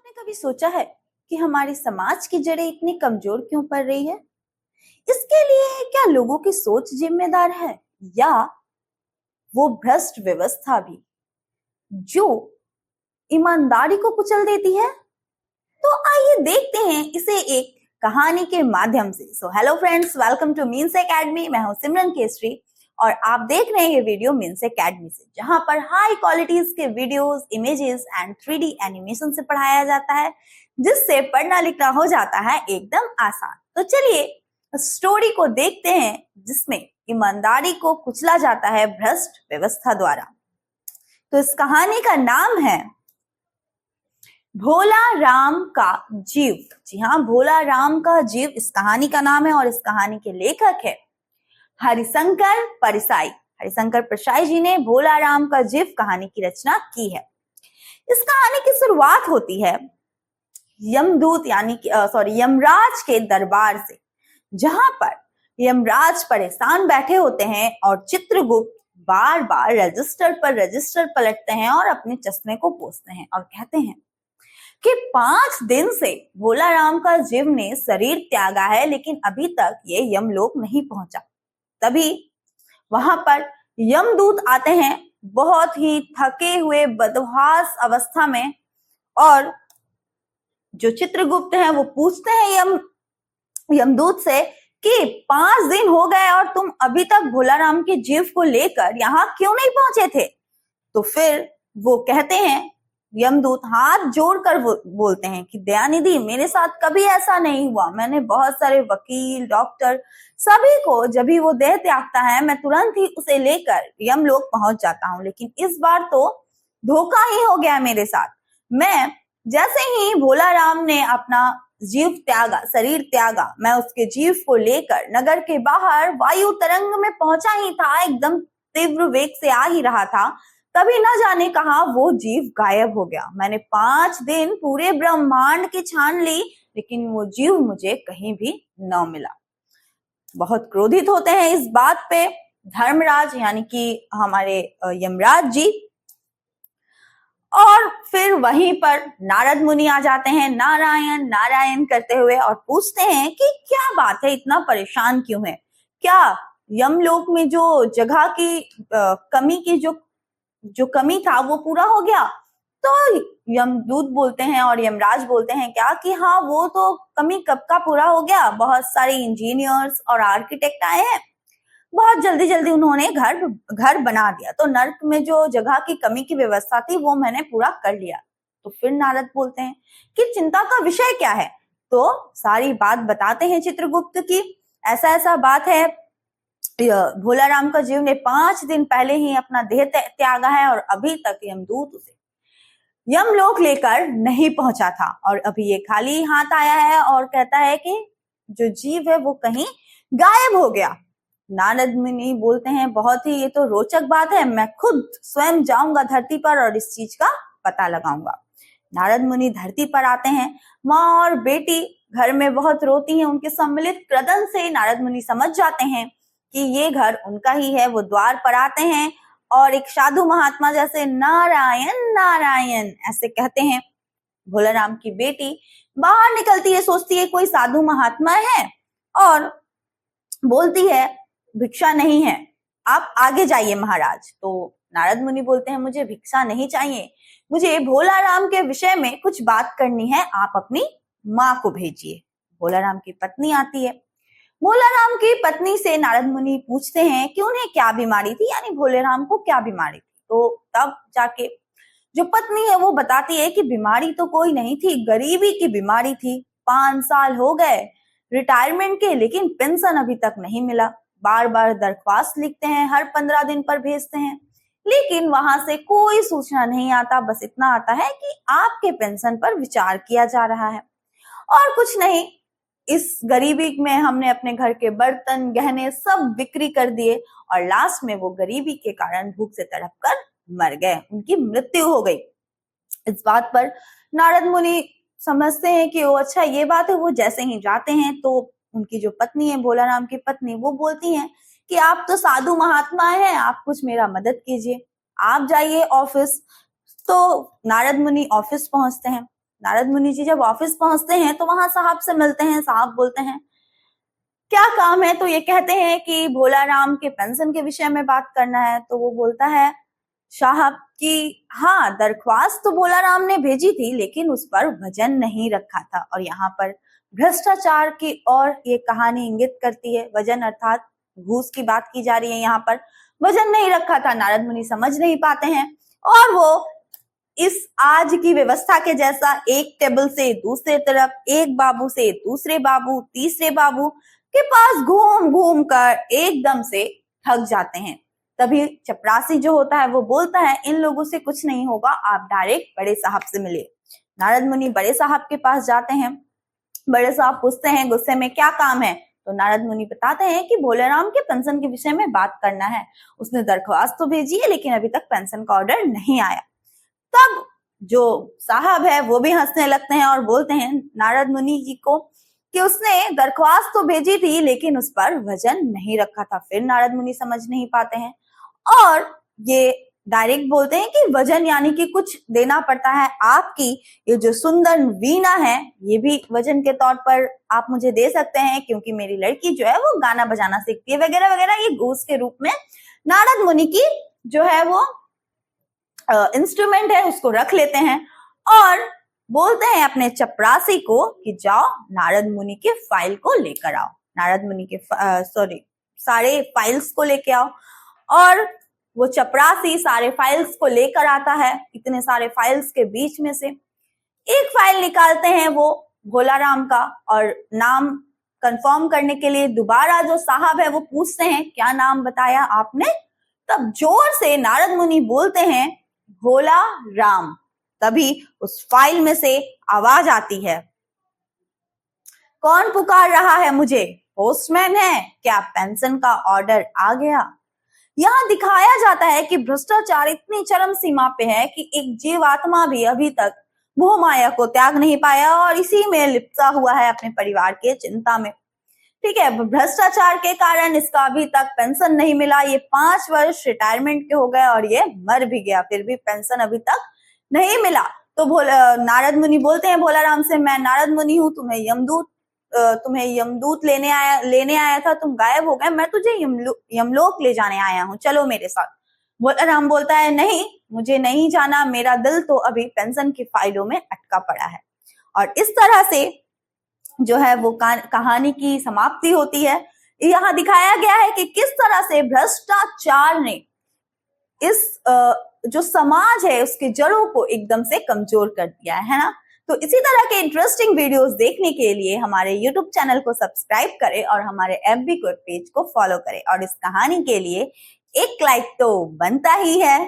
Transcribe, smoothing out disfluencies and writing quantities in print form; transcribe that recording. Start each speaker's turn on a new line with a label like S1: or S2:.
S1: आपने कभी सोचा है कि हमारे समाज की जड़ें इतनी कमजोर क्यों पड़ रही है? इसके लिए क्या लोगों की सोच जिम्मेदार है या वो भ्रष्ट व्यवस्था भी जो ईमानदारी को कुचल देती है? तो आइए देखते हैं इसे एक कहानी के माध्यम से। So hello friends, welcome two means academy. मैं हूं सिमरन केसरी और आप देख रहे हैं ये वीडियो मीन्स एकेडमी से, जहां पर हाई क्वालिटीज के videos, images and 3D animation से पढ़ाया जाता है, जिससे पढ़ना लिखना हो जाता है एकदम आसान। तो चलिए स्टोरी को देखते हैं जिसमें ईमानदारी को कुचला जाता है भ्रष्ट व्यवस्था द्वारा। तो इस कहानी का नाम है भोला राम का जीव। जी हाँ, भोला राम का जीव इस कहानी का नाम है और इस कहानी के लेखक है हरिशंकर परसाई। हरिशंकर परसाई जी ने भोला राम का जीव कहानी की रचना की है। इस कहानी की शुरुआत होती है यमदूत यानी कि यमराज के दरबार से, जहां पर यमराज परेशान बैठे होते हैं और चित्रगुप्त बार बार रजिस्टर पर रजिस्टर पलटते हैं और अपने चश्मे को पोंछते हैं और कहते हैं कि 5 दिन से भोला राम का जीव ने शरीर त्यागा है, लेकिन अभी तक ये यमलोक नहीं पहुंचा। तभी वहां पर यमदूत आते हैं, बहुत ही थके हुए बदहवास अवस्था में, और जो चित्रगुप्त हैं वो पूछते हैं यमदूत से कि 5 दिन हो गए और तुम अभी तक भोला राम के जीव को लेकर यहाँ क्यों नहीं पहुंचे थे? तो फिर वो कहते हैं, यमदूत हाथ जोड़कर बोलते हैं कि दयानिधि, मेरे साथ कभी ऐसा नहीं हुआ। मैंने बहुत सारे वकील, डॉक्टर, सभी को जब भी वो देह त्यागता है मैं तुरंत ही उसे लेकर यमलोक पहुंच जाता हूँ, लेकिन इस बार तो धोखा ही हो गया मेरे साथ। मैं जैसे ही भोला राम ने अपना जीव त्यागा, शरीर त्यागा, मैं उसके जीव को लेकर नगर के बाहर वायु तरंग में पहुंचा ही था, एकदम तीव्र वेग से आ ही रहा था, तभी न जाने कहा वो जीव गायब हो गया। मैंने 5 दिन पूरे ब्रह्मांड की छान ली, लेकिन वो जीव मुझे कहीं भी न मिला। बहुत क्रोधित होते हैं इस बात पे धर्मराज यानी कि हमारे यमराज जी, और फिर वहीं पर नारद मुनि आ जाते हैं, नारायण नारायण करते हुए, और पूछते हैं कि क्या बात है, इतना परेशान क्यों है? क्या यमलोक में जो जगह की कमी की जो कमी था वो पूरा हो गया? तो यमदूत बोलते हैं और यमराज बोलते हैं क्या कि हाँ, वो तो कमी कब का पूरा हो गया। बहुत सारे इंजीनियर्स और आर्किटेक्ट आए हैं, बहुत जल्दी जल्दी उन्होंने घर बना दिया, तो नर्क में जो जगह की कमी की व्यवस्था थी वो मैंने पूरा कर लिया। तो फिर नारद बोलते हैं कि चिंता का विषय क्या है? तो सारी बात बताते हैं चित्रगुप्त की, ऐसा ऐसा बात है, भोला राम का जीव ने 5 दिन पहले ही अपना देह त्यागा है और अभी तक यमदूत उसे यमलोक लेकर नहीं पहुंचा था, और अभी ये खाली हाथ आया है और कहता है कि जो जीव है वो कहीं गायब हो गया। नारद मुनि बोलते हैं, बहुत ही ये तो रोचक बात है, मैं खुद स्वयं जाऊंगा धरती पर और इस चीज का पता लगाऊंगा। नारद मुनि धरती पर आते हैं, माँ और बेटी घर में बहुत रोती हैं। उनके सम्मिलित क्रदन से नारद मुनि समझ जाते हैं कि ये घर उनका ही है। वो द्वार पर आते हैं और एक साधु महात्मा जैसे नारायण नारायण ऐसे कहते हैं। भोला राम की बेटी बाहर निकलती है, सोचती है कोई साधु महात्मा है, और बोलती है भिक्षा नहीं है, आप आगे जाइए महाराज। तो नारद मुनि बोलते हैं, मुझे भिक्षा नहीं चाहिए, मुझे भोला राम के विषय में कुछ बात करनी है, आप अपनी माँ को भेजिए। भोला राम की पत्नी आती है। भोला राम की पत्नी से नारद मुनि पूछते हैं कि उन्हें क्या बीमारी थी, यानी भोले राम को क्या बीमारी थी। तो तब जाके जो पत्नी है वो बताती है कि बीमारी तो कोई नहीं थी, गरीबी की बीमारी थी। 5 साल हो गए रिटायरमेंट के, लेकिन पेंशन अभी तक नहीं मिला। बार बार दरख्वास्त लिखते हैं, हर 15 दिन पर भेजते हैं, लेकिन वहां से कोई सूचना नहीं आता। बस इतना आता है कि आपके पेंशन पर विचार किया जा रहा है, और कुछ नहीं। इस गरीबी में हमने अपने घर के बर्तन, गहने सब बिक्री कर दिए, और लास्ट में वो गरीबी के कारण भूख से तड़प कर मर गए, उनकी मृत्यु हो गई। इस बात पर नारद मुनि समझते हैं कि वो अच्छा ये बात है। वो जैसे ही जाते हैं तो उनकी जो पत्नी है, भोला राम की पत्नी, वो बोलती हैं कि आप तो साधु महात्मा हैं, आप कुछ मेरा मदद कीजिए, आप जाइए ऑफिस। तो नारद मुनि ऑफिस पहुंचते हैं। नारद मुनि जी जब ऑफिस पहुंचते हैं तो वहां साहब से मिलते हैं। साहब बोलते हैं क्या काम है, तो ये कहते हैं कि भोला राम के पेंशन के विषय में बात करना है। तो वो बोलता है साहब कि हाँ, दरख्वास्त तो भोला राम ने भेजी थी लेकिन उस पर वजन नहीं रखा था। और यहाँ पर भ्रष्टाचार की और ये कहानी इंगित करती है। वजन अर्थात घूस की बात की जा रही है। यहाँ पर वजन नहीं रखा था, नारद मुनि समझ नहीं पाते हैं और वो इस आज की व्यवस्था के जैसा एक टेबल से दूसरे तरफ, एक बाबू से दूसरे बाबू, तीसरे बाबू के पास घूम घूम कर एकदम से थक जाते हैं। तभी चपरासी जो होता है वो बोलता है इन लोगों से कुछ नहीं होगा, आप डायरेक्ट बड़े साहब से मिले। नारद मुनि बड़े साहब के पास जाते हैं। बड़े साहब पूछते हैं गुस्से में क्या काम है। तो नारद मुनि बताते हैं कि भोले राम के पेंशन के विषय में बात करना है। उसने दरख्वास्त तो भेजी है लेकिन अभी तक पेंशन का ऑर्डर नहीं आया। तब जो साहब है वो भी हंसने लगते हैं और बोलते हैं नारद मुनि जी को कि उसने दरख्वास्त तो भेजी थी लेकिन उस पर वजन नहीं रखा था। फिर नारद मुनि समझ नहीं पाते हैं और ये डायरेक्ट बोलते हैं कि वजन यानी कि कुछ देना पड़ता है। आपकी ये जो सुंदर वीणा है ये भी वजन के तौर पर आप मुझे दे सकते हैं क्योंकि मेरी लड़की जो है वो गाना बजाना सीखती है, वगैरह वगैरह। ये घूस के रूप में नारद मुनि की जो है वो इंस्ट्रूमेंट है उसको रख लेते हैं और बोलते हैं अपने चपरासी को कि जाओ नारद मुनि के फाइल को लेकर आओ। नारद मुनि के सारे फाइल्स को लेके आओ। और वो चपरासी सारे फाइल्स को लेकर आता है। इतने सारे फाइल्स के बीच में से एक फाइल निकालते हैं वो भोला राम का और नाम कंफर्म करने के लिए दोबारा जो साहब है वो पूछते हैं क्या नाम बताया आपने। तब जोर से नारद मुनि बोलते हैं भोला राम। तभी उस फाइल में से आवाज आती है कौन पुकार रहा है मुझे, पोस्टमैन है क्या, पेंशन का ऑर्डर आ गया। यहाँ दिखाया जाता है कि भ्रष्टाचार इतनी चरम सीमा पे है कि एक जीवात्मा भी अभी तक मोह माया को त्याग नहीं पाया और इसी में लिप्ता हुआ है अपने परिवार के चिंता में। ठीक है, भ्रष्टाचार के कारण इसका अभी तक पेंशन नहीं मिला। ये 5 वर्ष रिटायरमेंट के हो गए और ये मर भी गया, फिर भी पेंशन अभी तक नहीं मिला। तो नारद मुनि बोलते हैं भोला राम से मैं नारद मुनि हूँ, तुम्हें यमदूत लेने आया था, तुम गायब हो गए, मैं तुझे यमलोक ले जाने आया हूँ, चलो मेरे साथ। भोला राम बोलता है नहीं, मुझे नहीं जाना, मेरा दिल तो अभी पेंशन की फाइलों में अटका पड़ा है। और इस तरह से जो है वो कहानी की समाप्ति होती है। यहाँ दिखाया गया है कि किस तरह से भ्रष्टाचार ने इस जो समाज है उसकी जड़ों को एकदम से कमजोर कर दिया है ना। तो इसी तरह के इंटरेस्टिंग वीडियोस देखने के लिए हमारे YouTube चैनल को सब्सक्राइब करें और हमारे FB पेज को फॉलो करें और इस कहानी के लिए एक लाइक तो बनता ही है।